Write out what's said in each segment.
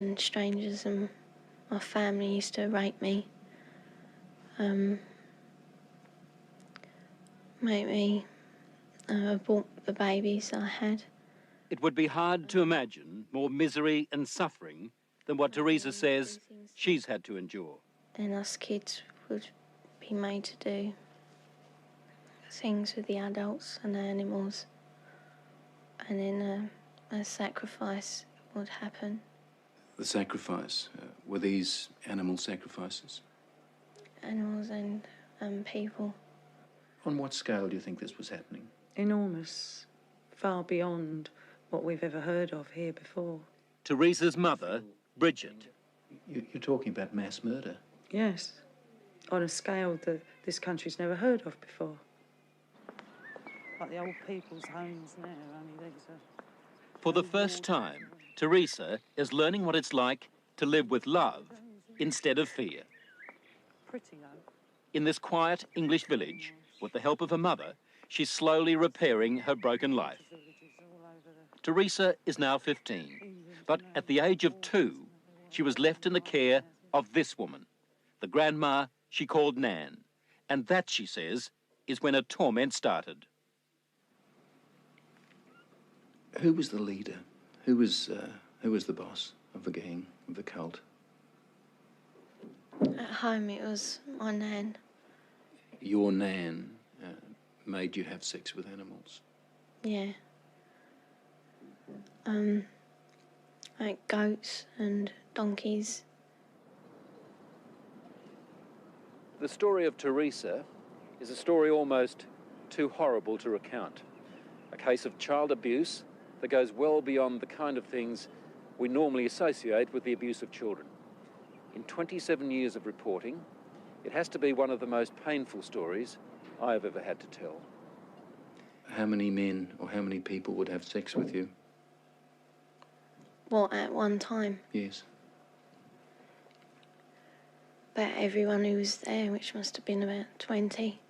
And strangers and my family used to rape me, make me abort the babies I had. It would be hard to imagine more misery and suffering than what Teresa says she's had to endure. And us kids would be made to do things with the adults and the animals, and then a sacrifice would happen. The sacrifice, were these animal sacrifices? Animals and people. On what scale do you think this was happening? Enormous, far beyond what we've ever heard of here before. Teresa's mother, Bridget. You're talking about mass murder? Yes, on a scale that this country's never heard of before. Like the old people's homes now, only these are... For the first time, Teresa is learning what it's like to live with love instead of fear. Pretty low. In this quiet English village, with the help of her mother, she's slowly repairing her broken life. Teresa is now 15, but at the age of 2, she was left in the care of this woman, the grandma she called Nan. And that, she says, is when her torment started. Who was the leader? Who was the boss of the gang, of the cult? At home it was my nan. Your Nan made you have sex with animals? Yeah. Like goats and donkeys. The story of Teresa is a story almost too horrible to recount. A case of child abuse that goes well beyond the kind of things we normally associate with the abuse of children. In 27 years of reporting, it has to be one of the most painful stories I have ever had to tell. How many men or how many people would have sex with you? What, at one time? Yes. About everyone who was there, which must have been about 20.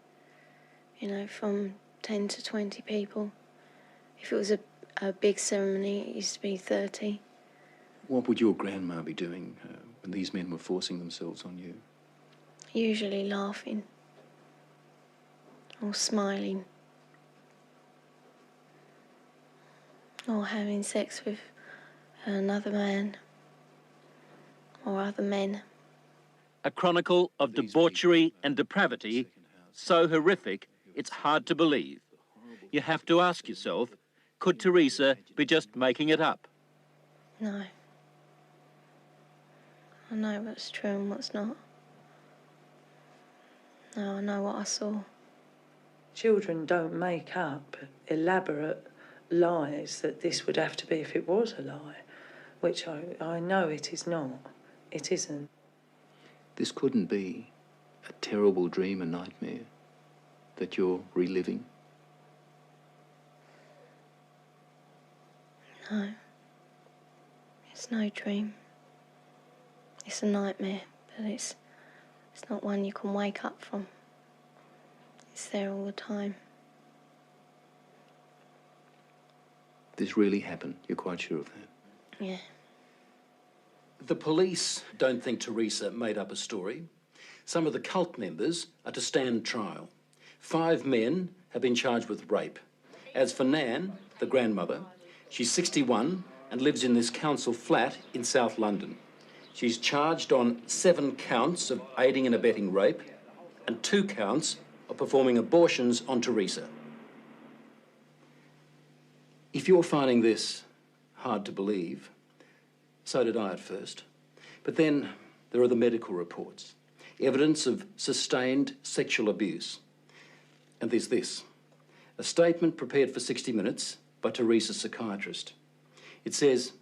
You know, from 10 to 20 people. If it was a big ceremony, it used to be 30. What would your grandma be doing when these men were forcing themselves on you? Usually laughing. Or smiling. Or having sex with another man. Or other men. A chronicle of debauchery and depravity so horrific it's hard to believe. You have to ask yourself, could Teresa be just making it up? No. I know what's true and what's not. No, I know what I saw. Children don't make up elaborate lies that this would have to be if it was a lie, which I know it is not. It isn't. This couldn't be a terrible dream, a nightmare that you're reliving. No. It's no dream. It's a nightmare, but it's not one you can wake up from. It's there all the time. This really happened, you're quite sure of that? Yeah. The police don't think Teresa made up a story. Some of the cult members are to stand trial. 5 men have been charged with rape. As for Nan, the grandmother, she's 61 and lives in this council flat in South London. She's charged on 7 counts of aiding and abetting rape and 2 counts of performing abortions on Teresa. If you're finding this hard to believe, so did I at first. But then there are the medical reports, evidence of sustained sexual abuse. And there's this, a statement prepared for 60 Minutes by Teresa's psychiatrist. It says,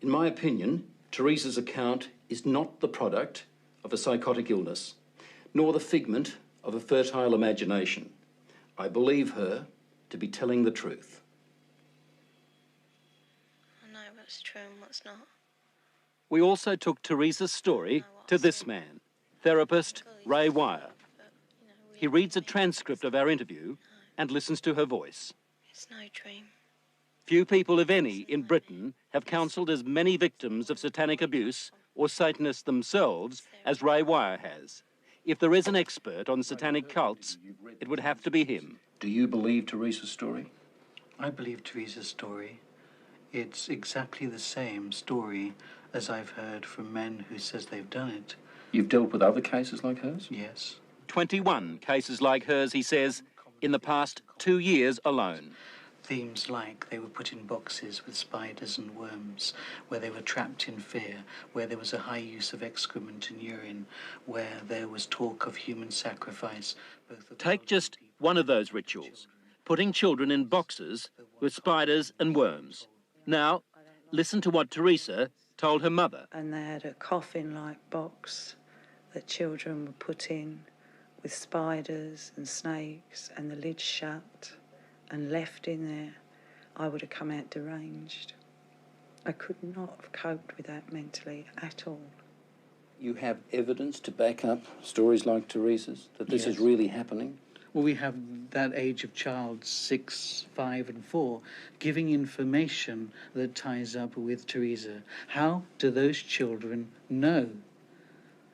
in my opinion, Teresa's account is not the product of a psychotic illness, nor the figment of a fertile imagination. I believe her to be telling the truth. I know what's true and what's not. We also took Teresa's story to this man, therapist Ray Wire. He reads a transcript of our interview and listens to her voice. It's no dream. Few people, if any, in Britain have counselled as many victims of satanic abuse or Satanists themselves as Ray Wire has. If there is an expert on satanic cults, it would have to be him. Do you believe Teresa's story? I believe Teresa's story. It's exactly the same story as I've heard from men who says they've done it. You've dealt with other cases like hers? Yes. 21 cases like hers, he says, in the past 2 years alone. Themes like they were put in boxes with spiders and worms, where they were trapped in fear, where there was a high use of excrement and urine, where there was talk of human sacrifice. Take just one of those rituals, putting children in boxes with spiders and worms. Now, listen to what Teresa told her mother. And they had a coffin-like box that children were put in with spiders and snakes and the lid shut and left in there. I would have come out deranged. I could not have coped with that mentally at all. You have evidence to back up stories like Teresa's, that this is really happening? Well, we have that age of child, 6, 5 and 4, giving information that ties up with Teresa. How do those children know?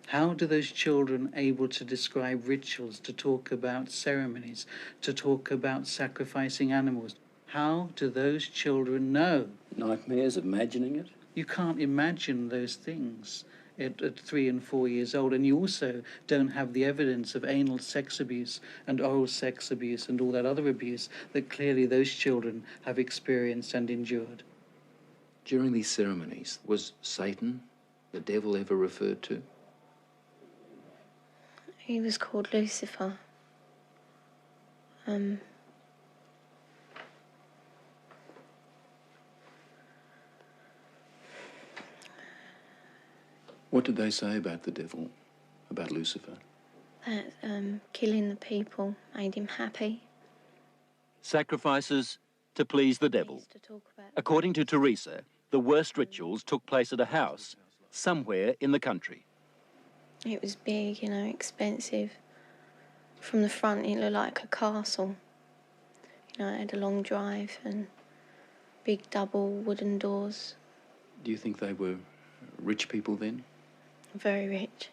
How do those children able to describe rituals, to talk about ceremonies, to talk about sacrificing animals? How do those children know? Nightmares, imagining it? You can't imagine those things at 3 and 4 years old, and you also don't have the evidence of anal sex abuse and oral sex abuse and all that other abuse that clearly those children have experienced and endured. During these ceremonies, was Satan, the devil, ever referred to? He was called Lucifer. What did they say about the devil, about Lucifer? That killing the people made him happy. Sacrifices to please the He devil. used to talk about According to Teresa, the worst rituals took place at a house somewhere in the country. it was big, expensive. From the front, it looked like a castle. It had a long drive and big double wooden doors. Do you think they were rich people then? Very rich.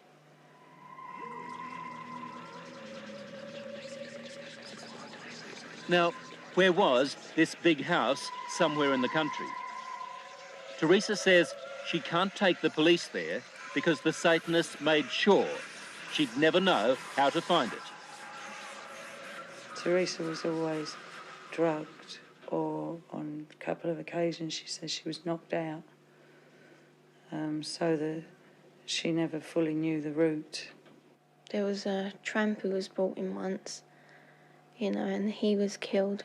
Now, where was this big house somewhere in the country? Teresa says she can't take the police there because the Satanists made sure she'd never know how to find it. Teresa was always drugged, or on a couple of occasions she says she was knocked out, so that she never fully knew the route. There was a tramp who was brought in once, and he was killed.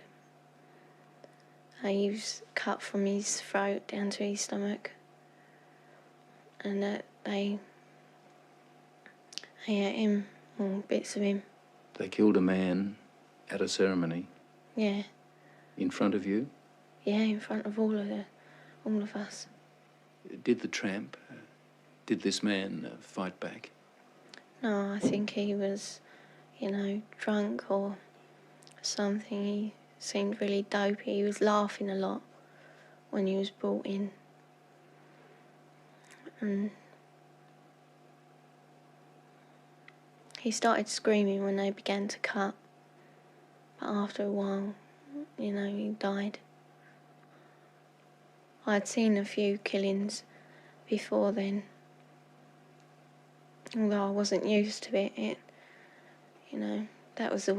He was cut from his throat down to his stomach, and they ate him, or bits of him. They killed a man at a ceremony? Yeah. In front of you? Yeah, in front of all of us. Did the tramp, did this man fight back? No, I think he was, drunk or something. He seemed really dopey. He was laughing a lot when he was brought in. And he started screaming when they began to cut. But after a while, he died. I'd seen a few killings before then. Although I wasn't used to it, that was the way